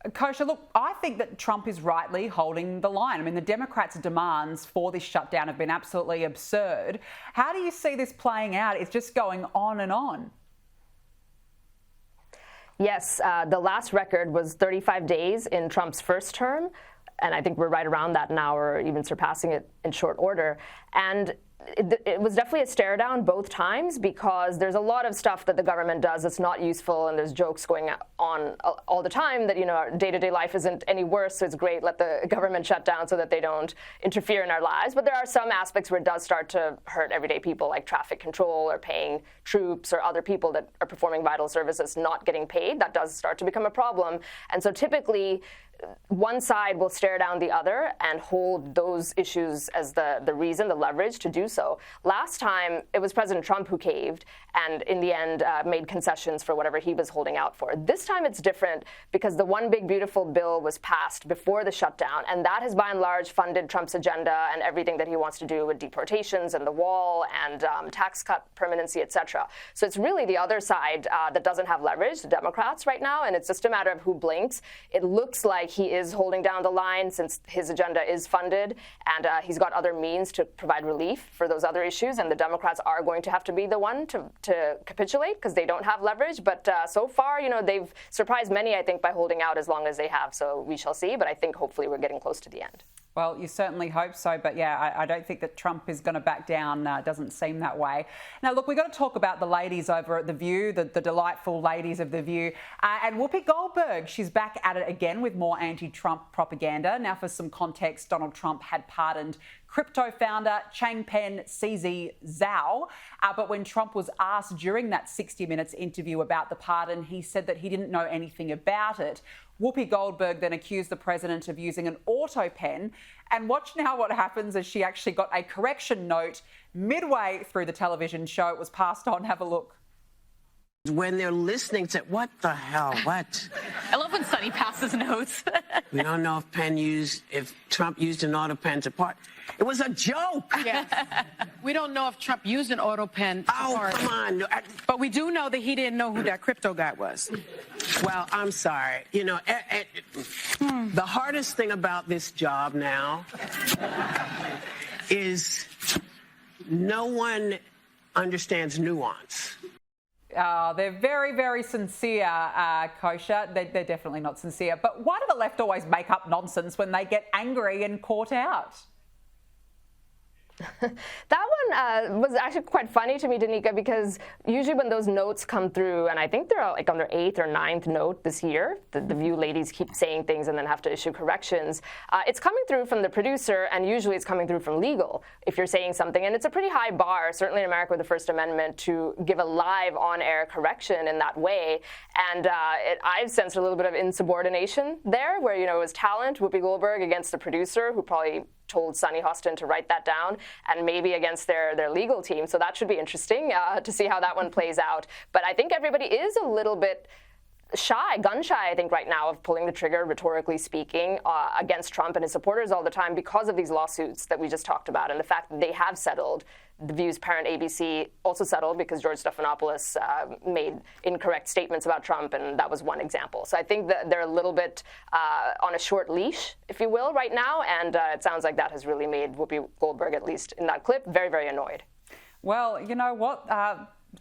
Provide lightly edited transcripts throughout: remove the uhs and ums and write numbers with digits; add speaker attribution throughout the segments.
Speaker 1: Kosha, look, I think that Trump is rightly holding the line. I mean, the Democrats' demands for this shutdown have been absolutely absurd. How do you see this playing out? It's just going on and on.
Speaker 2: Yes, the last record was 35 days in Trump's first term, and I think we're right around that now, or even surpassing it in short order. And it was definitely a stare down both times, because there's a lot of stuff that the government does that's not useful, and there's jokes going on all the time that, you know, our day-to-day life isn't any worse, so it's great, let the government shut down so that they don't interfere in our lives. But there are some aspects where it does start to hurt everyday people, like traffic control or paying troops or other people that are performing vital services not getting paid. That does start to become a problem. And so typically, one side will stare down the other and hold those issues as the reason, the leverage to do so. Last time, it was President Trump who caved and in the end made concessions for whatever he was holding out for. This time it's different, because the One Big Beautiful Bill was passed before the shutdown, and that has by and large funded Trump's agenda and everything that he wants to do with deportations and the wall and tax cut permanency, etc. So it's really the other side that doesn't have leverage, the Democrats right now, and it's just a matter of who blinks. It looks like he is holding down the line since his agenda is funded, and he's got other means to provide relief for those other issues, and the Democrats are going to have to be the one to capitulate because they don't have leverage. But so far, you know, they've surprised many, I think, by holding out as long as they have. So we shall see, but I think hopefully we're getting close to the end.
Speaker 1: Well, you certainly hope so. But yeah, I don't think that Trump is going to back down. It doesn't seem that way. Now, look, we've got to talk about the ladies over at The View, the delightful ladies of The View. And Whoopi Goldberg, she's back at it again with more anti-Trump propaganda. Now, for some context, Donald Trump had pardoned crypto founder Changpeng CZ Zhao. But when Trump was asked during that 60 Minutes interview about the pardon, he said that he didn't know anything about it. Whoopi Goldberg then accused the president of using an auto pen. And watch now what happens as she actually got a correction note midway through the television show. It was passed on. Have a look.
Speaker 3: When they're listening to, what the hell, what?
Speaker 4: I love when Sonny passes notes.
Speaker 3: We don't know if Trump used an auto pen to part. It was a joke.
Speaker 5: Yes. We don't know if Trump used an auto pen to part.
Speaker 3: Come on.
Speaker 5: But we do know that he didn't know who that crypto guy was.
Speaker 3: Well, I'm sorry. You know, the hardest thing about this job now is no one understands nuance.
Speaker 1: They're very, very sincere, Kosha. They're definitely not sincere. But why do the left always make up nonsense when they get angry and caught out?
Speaker 2: That one was actually quite funny to me, Danica, because usually when those notes come through, and I think they're like on their 8th or 9th note this year, the View ladies keep saying things and then have to issue corrections. It's coming through from the producer, and usually it's coming through from legal if you're saying something. And it's a pretty high bar, certainly in America with the First Amendment, to give a live on-air correction in that way. And I've sensed a little bit of insubordination there, where, you know, it was talent, Whoopi Goldberg, against the producer, who probably told Sunny Hostin to write that down, and maybe against their legal team. So that should be interesting to see how that one plays out. But I think everybody is a little bit gun shy, I think, right now, of pulling the trigger, rhetorically speaking, against Trump and his supporters all the time because of these lawsuits that we just talked about, and the fact that they have settled. The View's parent ABC also settled because George Stephanopoulos made incorrect statements about Trump, and that was one example. So I think that they're a little bit on a short leash, if you will, right now, and it sounds like that has really made Whoopi Goldberg, at least in that clip, very, very annoyed.
Speaker 1: Well, you know what?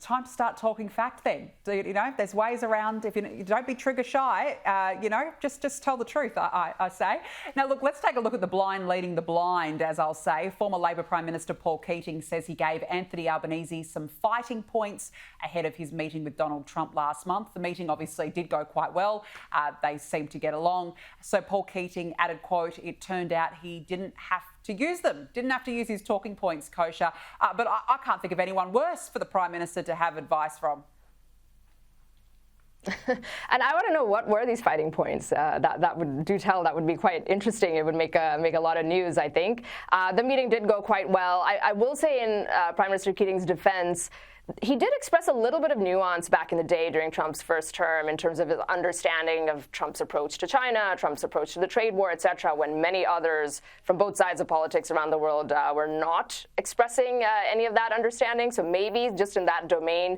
Speaker 1: Time to start talking fact then. You know, there's ways around. If you don't be trigger shy, you know, just tell the truth, I say. Now, look, let's take a look at the blind leading the blind, as I'll say. Former Labor Prime Minister Paul Keating says he gave Anthony Albanese some fighting points ahead of his meeting with Donald Trump last month. The meeting obviously did go quite well. They seemed to get along. So Paul Keating added, quote, "It turned out he didn't have to use them, didn't have to use his talking points, Kosha. But I can't think of anyone worse for the Prime Minister to have advice from."
Speaker 2: And I want to know, what were these fighting points? That would that would be quite interesting. It would make a lot of news, I think. The meeting did go quite well. I will say, in Prime Minister Keating's defense, He did express a little bit of nuance back in the day during Trump's first term in terms of his understanding of Trump's approach to China, Trump's approach to the trade war, et cetera, when many others from both sides of politics around the world were not expressing any of that understanding. So maybe just in that domain,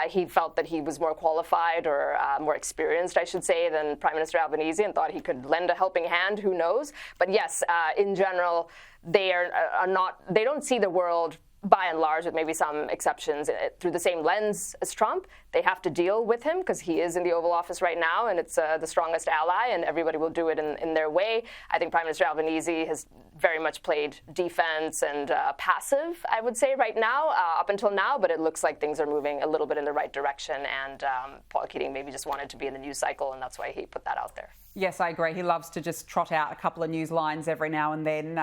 Speaker 2: he felt that he was more qualified or more experienced, I should say, than Prime Minister Albanese, and thought he could lend a helping hand. Who knows? But yes, in general, they are not. They don't see the world, by and large, with maybe some exceptions, through the same lens as Trump. They have to deal with him because he is in the Oval Office right now, and it's the strongest ally, and everybody will do it in their way. I think Prime Minister Albanese has very much played defense and passive, I would say, right now, up until now, but it looks like things are moving a little bit in the right direction, and Paul Keating maybe just wanted to be in the news cycle, and that's why he put that out there.
Speaker 1: Yes, I agree. He loves to just trot out a couple of news lines every now and then,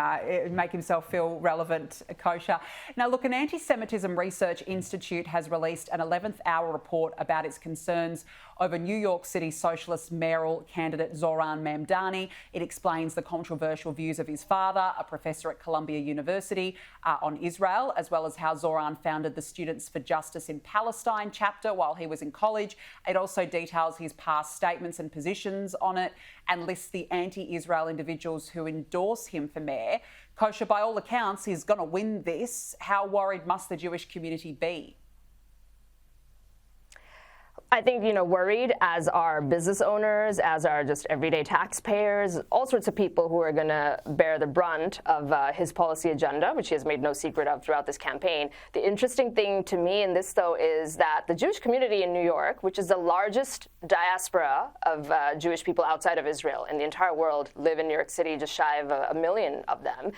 Speaker 1: make himself feel relevant, Kosha. Now, look, an Anti-Semitism Research Institute has released an 11th hour report about its concerns over New York City socialist mayoral candidate Zoran Mamdani. It explains the controversial views of his father, a professor at Columbia University, on Israel, as well as how Zoran founded the Students for Justice in Palestine chapter while he was in college. It also details his past statements and positions on it, and lists the anti-Israel individuals who endorse him for mayor. Kosha, by all accounts, he's going to win this. How worried must the Jewish community be?
Speaker 2: I think, worried, as are business owners, as are just everyday taxpayers, all sorts of people who are going to bear the brunt of his policy agenda, which he has made no secret of throughout this campaign. The interesting thing to me in this, though, is that the Jewish community in New York, which is the largest diaspora of Jewish people outside of Israel in the entire world, live in New York City, just shy of a million of them.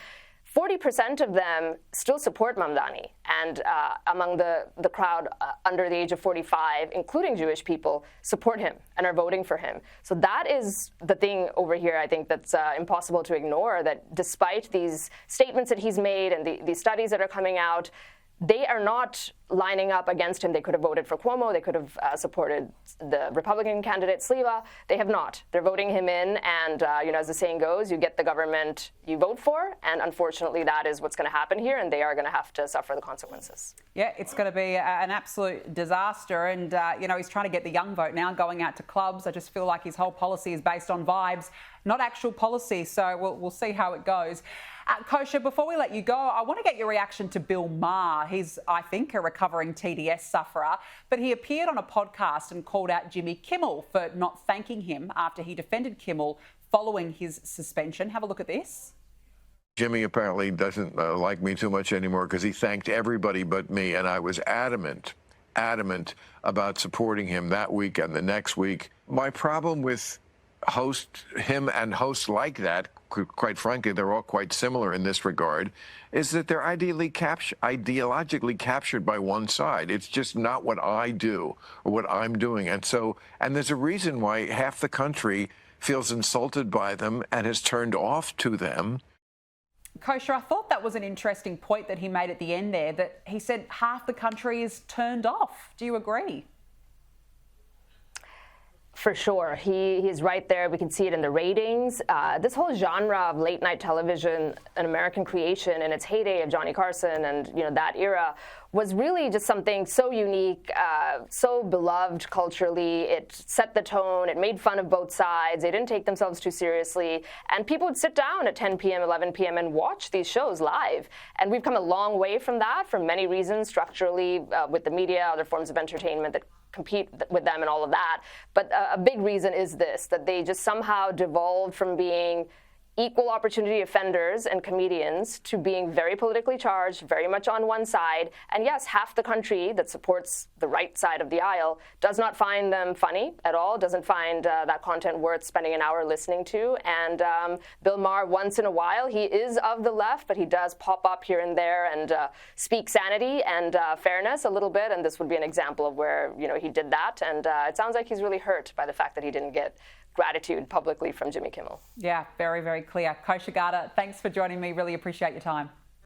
Speaker 2: 40% of them still support Mamdani, and among the crowd under the age of 45, including Jewish people, support him and are voting for him. So that is the thing over here, I think, that's impossible to ignore, that despite these statements that he's made and these studies that are coming out, they are not lining up against him. They could have voted for Cuomo. They could have supported the Republican candidate, Sliwa. They have not. They're voting him in. And, as the saying goes, you get the government you vote for. And unfortunately, that is what's going to happen here. And they are going to have to suffer the consequences.
Speaker 1: Yeah, it's going to be an absolute disaster. And, he's trying to get the young vote now, going out to clubs. I just feel like his whole policy is based on vibes, not actual policy. So we'll see how it goes. Kosha, before we let you go, I want to get your reaction to Bill Maher. He's, I think, a recovering TDS sufferer, but he appeared on a podcast and called out Jimmy Kimmel for not thanking him after he defended Kimmel following his suspension. Have a look at this.
Speaker 6: Jimmy apparently doesn't like me too much anymore because he thanked everybody but me, and I was adamant about supporting him that week and the next week. My problem with him and hosts like that, quite frankly, they're all quite similar in this regard, is that they're ideologically captured by one side. It's just not what I do or what I'm doing. And there's a reason why half the country feels insulted by them and has turned off to them.
Speaker 1: Kosha, I thought that was an interesting point that he made at the end there, that he said half the country is turned off. Do you agree?
Speaker 2: For sure. He is right there. We can see it in the ratings. This whole genre of late night television, an American creation in its heyday of Johnny Carson and that era, was really just something so unique, so beloved culturally. It set the tone. It made fun of both sides. They didn't take themselves too seriously. And people would sit down at 10 p.m., 11 p.m. and watch these shows live. And we've come a long way from that for many reasons, structurally, with the media, other forms of entertainment that compete with them and all of that. But a big reason is this, that they just somehow devolved from being equal opportunity offenders and comedians to being very politically charged, very much on one side. And yes, half the country that supports the right side of the aisle does not find them funny at all, doesn't find that content worth spending an hour listening to. And Bill Maher, once in a while, he is of the left, but he does pop up here and there and speak sanity and fairness a little bit. And this would be an example of where, he did that. And it sounds like he's really hurt by the fact that he didn't get gratitude publicly from Jimmy Kimmel.
Speaker 1: Yeah, very, very clear. Kosha Gada, thanks for joining me. Really appreciate your time.